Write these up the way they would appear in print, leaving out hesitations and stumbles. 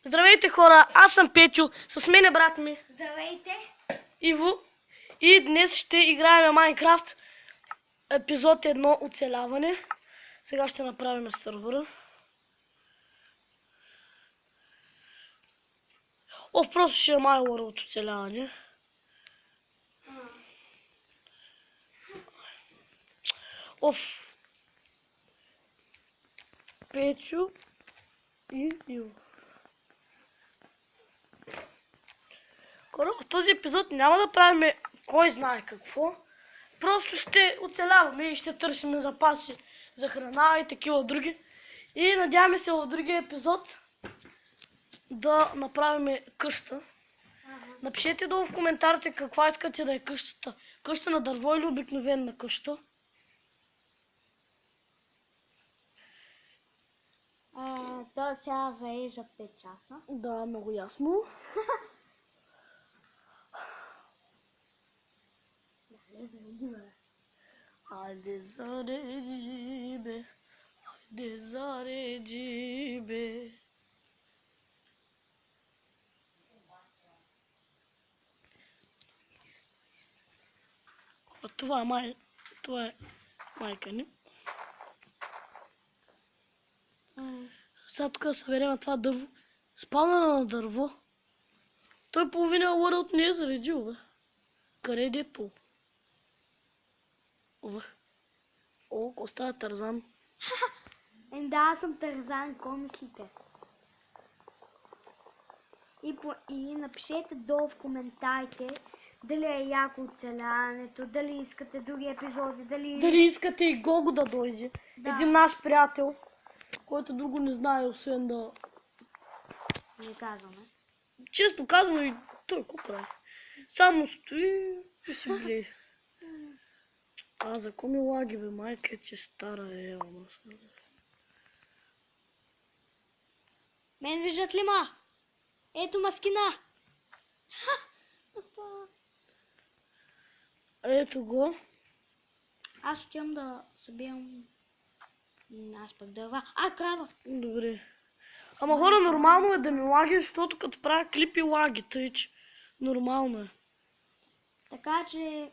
Здравейте хора, аз съм Петю, с мен е брат ми Здравейте! Иво и днес ще играем Майнкрафт епизод 1 оцеляване. Сега ще направим сървъра. Просто ще е майлора от оцеляване. Петю и Иво. В този епизод няма да правим кой знае какво. Просто ще оцеляваме и ще търсим запаси за храна и такива други. И надяваме се в другия епизод да направим къща. Напишете долу в коментарите каква искате да е къщата. Къща на дърво или обикновена къща. То сега зарежда 5 часа. Да, много ясно. Айде зареди бе, айде зареди бе. Това е майка ни. Сега тук да съберем това дърво. Спална на дърво. Той половина лъра от нея заредил, бе. Къде е Дедпул? Коста е Тарзан. Да, аз съм Тарзан, какво мислите? И напишете долу в коментарите дали е яко оцеляването, дали искате други епизоди, дали искате и Гого да дойде. Да. Един наш приятел, който друго не знае, освен да... Не казваме. Често казано и той какво прави? Само стои и си блее. За ко ми лаги, бе, майка, че стара е, ама. Мен виждат ли ма? Ето маскина! Ето го. Аз отивам да събирам... Аз пък дърва. Крава! Добре. Ама хора, нормално е да ми лаги, защото като правя клипи лаги, тъй че нормално е. Така че...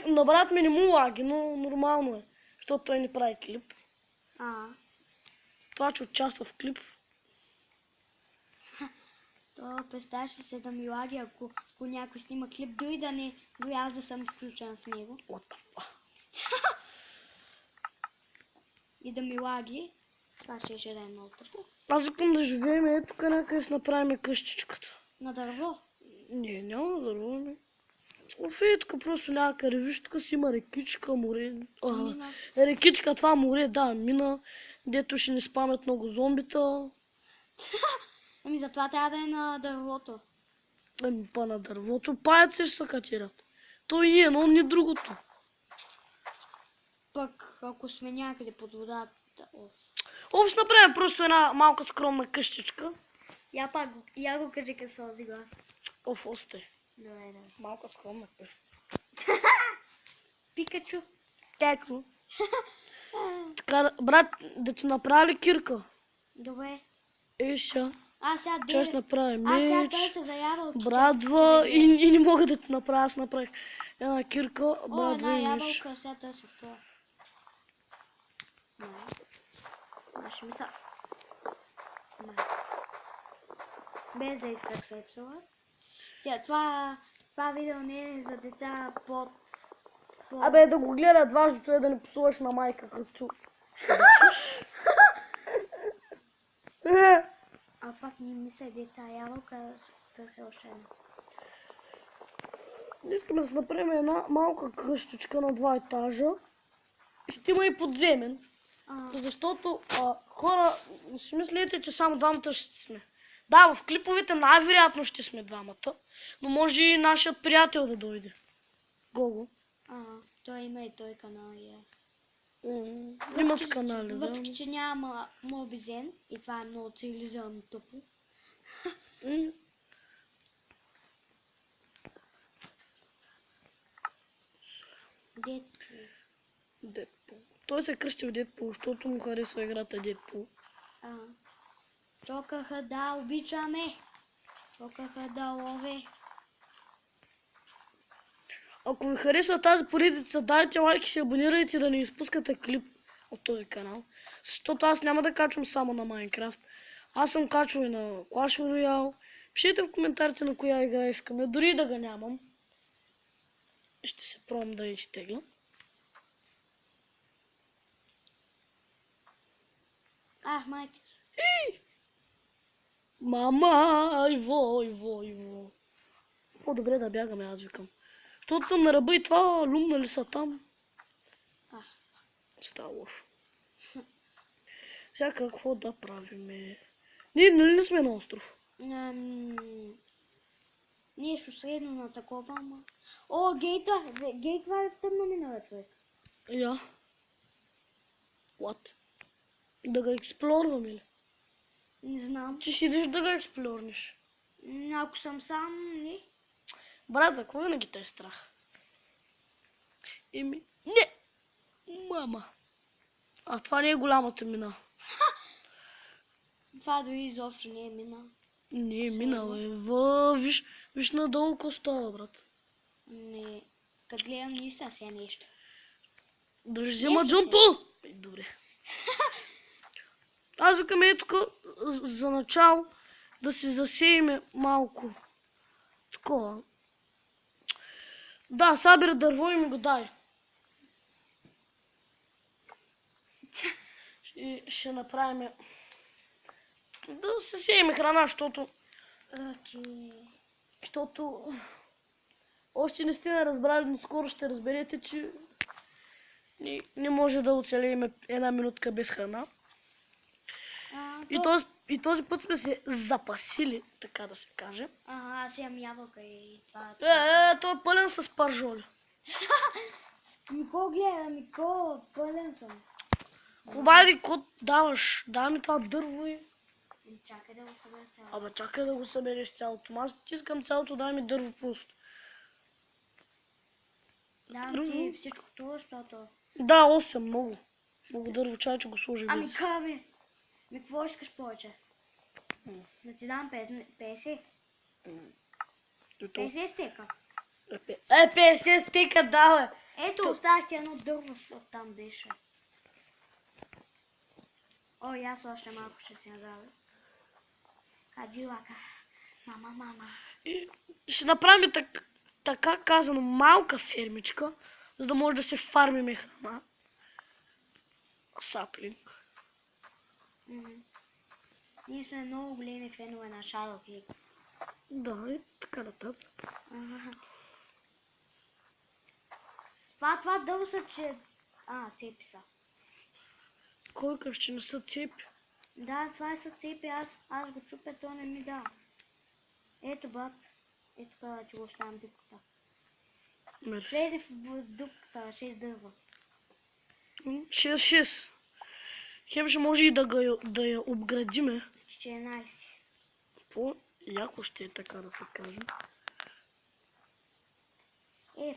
На брат ми не му лаги, но нормално е, защото той не прави клип. Това, че участва в клип. То представяш ли се да ми лаги, ако някой снима клип, дори да не, дори аз да съм включен в него. И да ми лаги, това ще е много тъпо. Аз искам да живеем тук някъде си направим къщичката. На дърво? Не, няма на дърво. Тук просто някакъв ревиш, тук си има рекичка, море. Рекичка, това море, да, мина, дето ще ни спамят много зомбита. Затова трябва да е на дървото. Па на дървото, паяци ще се катерят. Той не е, но не другото. Пък, ако сме някъде под водата... Ще направим просто една малка скромна къщичка. Я го кажи къде този глас. Осте. Добре. Малка скромна къща. Пикачу. Теко. Така, брат, да ти направи ли кирка? Добре. Сега. Сега ще направя меч, той се заява от брадва и не мога да ти направя. Аз направих една кирка, брадва и меч. Ябълка, сега той се в това. Ще мисля. Без да исках се псува. Това видео не е за деца под... Да го гледат, важното е да не псуваш на майка, като пак не ми се деца ябълка, да се още една. Искаме да направим една малка къщичка на 2 етажа. Ще има и подземен. Защото хора, ще мислите, че само двамата ще сме. Да, в клиповете най-вероятно ще сме двамата, но може и нашият приятел да дойде. Гого. Той има и той канал и аз. Имат канали, да. Въпреки, че няма мобизен и това е много цивилизирано тъпо. Дедпул. Той се е кръстил Дедпул, защото му харесва играта Дедпул. Чокаха да обичаме. Чокаха да лове. Ако ви хареса тази поредица, дайте лайк и се абонирайте да не изпускате клип от този канал. Защото аз няма да качвам само на Майнкрафт. Аз съм качвал и на Clash Royale. Пишете в коментарите на коя игра искаме, дори да го нямам. Ще се пробвам да я изтегля. Майка. Мама, Иво. По-добре да бягаме, аз викам. Защото съм на ръба и това люмнали са там. Става лошо. Сега какво да правиме? Ние нали не сме на остров? Нещо средно на такова, ама... О, гейта! Гейт, това е тъмно минава, човек. Я. What? Да го експлорваме ли? Не знам. Че ще идеш да го експлорниш. Ако съм сам, не. Брат, за какво винаги те е страх? Не! Мама. А това не е голямата мина. Това дори изобщо не е мина. Не е мина, бе. Виж надолу ко става, брат. Не. Като гледам наистина си е нещо. Да взема джампа! Добре. Аз викам тук за начало да си засееме малко. Такова. Да, събира дърво и ми го дай. Ще направим да се сееме храна, защото още не сте разбрали, но скоро ще разберете, че не може да оцелеем една минутка без храна. И този път сме се запасили, така да се каже. Аз имам ябълка и това. Той е пълен с паржоли. Мико, гледа, пълен съм. Обади, кот даваш? Дай ми това дърво и... Чакай да го събера цялото. Чакай да го събереш цялото. Аз ти искам цялото, дай ми дърво просто. Давам ти всичко това, защото... Да, 8, много. Много дърво, чай, че го сложи. Кави! Какво искаш повече? Да ти дам 50? 50 стека. 50 стека, да, бе. Ето, оставих ти едно дърво, защото там беше. О, и аз още малко ще си нагавя. Кадилака. Мама. Ще направим така казано малка фермичка, за да може да се фармиме храна. Саплинг. Ние сме много големи фенове на Shadow Kicks. Да, и така нататък. Това дълго са, че... цепи са. Кой къв ще не са цепи? Да, това са цепи, аз го чупя, то не ми дава. Ето, брат. Ето къде ти го оставям дупката. Влезе в дупката, 6 дърва. 6. Хем ще може и да я обградиме. 14. По-яко ще е така да се каже.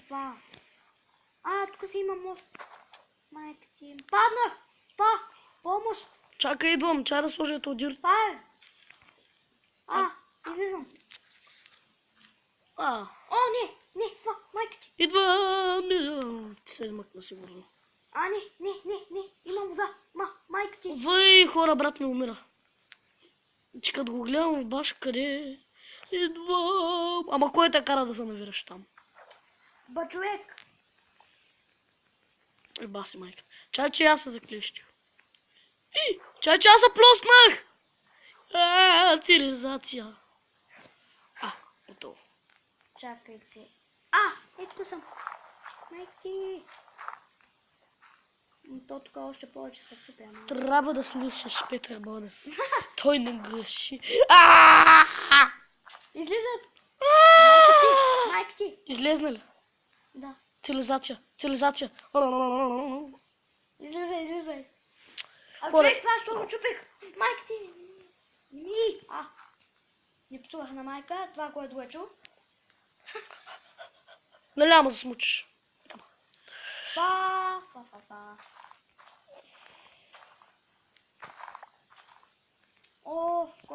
Това. Тук си има мост. Майка ти. Паднах! Помощ! Чакай, идвам, чай да сложа ето дир. Излизам. О, не, майка ти. Идвам! Ти се измъкна сигурно. Не, имам вода. Майка ти. Хора, брат ми умира. Че като го гледам, баш къде? Идвам! Ама кой те кара да се навираш там? Човек. Баси майка. Чай, че аз се заклещих. Чай, че аз се плоснах! Цивилизация. Готово. Чакайте. Ето съм. Майка ти. То тук още повече се чупя. Трябва да слушаш Петър Бонев. Той не греши. Излизат! Майка ти! Излезна ли? Да. Цивилизация. Излизай. Хора. Човек, това, що го чупих? Майка ти! Не почувах на майка, това, което го е чул. Нали ама се смучиш? Фа.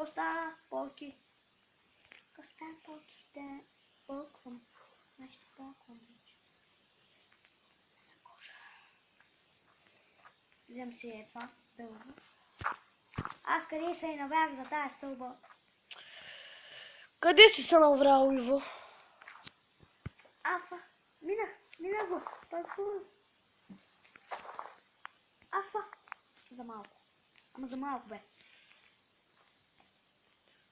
Коста, полки. Коста, полки, ще полквам. Ще полквам вече. Кожа. Взем си е това дълго. Аз къде се наврях за тая стълба? Къде си се наврял, Иво? Афа, минах го, паркур. Афа, за малко. Ама за малко бе.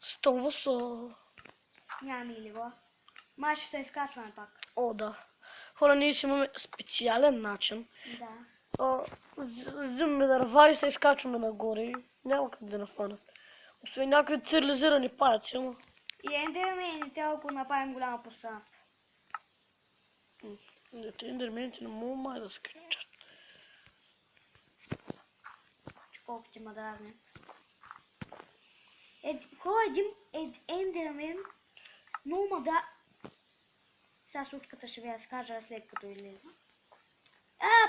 Стълва са... Няма или го. Май ще се изкачваме пак. О, да. Хора, ние си имаме специален начин. Да. Взимаме дърва и се изкачваме нагоре. Няма къде да нахванат. Освен някакви цивилизирани паяци, ама... И ендермените, ако направим голямо пространство. Те ендермените не могат май да се кричат. Че колко ти ма дразни. Хора, един ендермен много ма да... Сега случката ще ви разкажа след като излезе.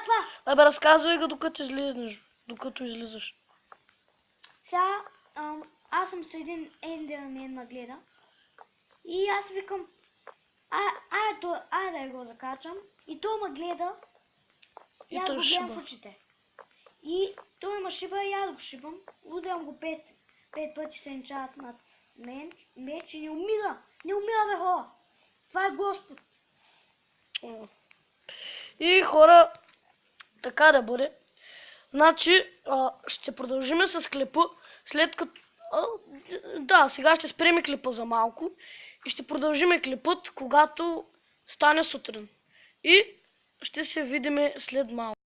Това! Абе, разказвай го докато излизаш. Сега аз съм с един ендермен ма гледа. И аз викам, да го закачам. И той ме гледа. И аз го гледам в очите. И той ме шиба и аз го шибам. Удрям го 5 пъти се енчат над меч и не умира. Не умира, бе, хора. Това е Господ. И хора, така да бъде. Значи, ще продължим с клипа, след като... Да, сега ще спреме клипа за малко и ще продължим клипът, когато стане сутрин. И ще се видим след малко.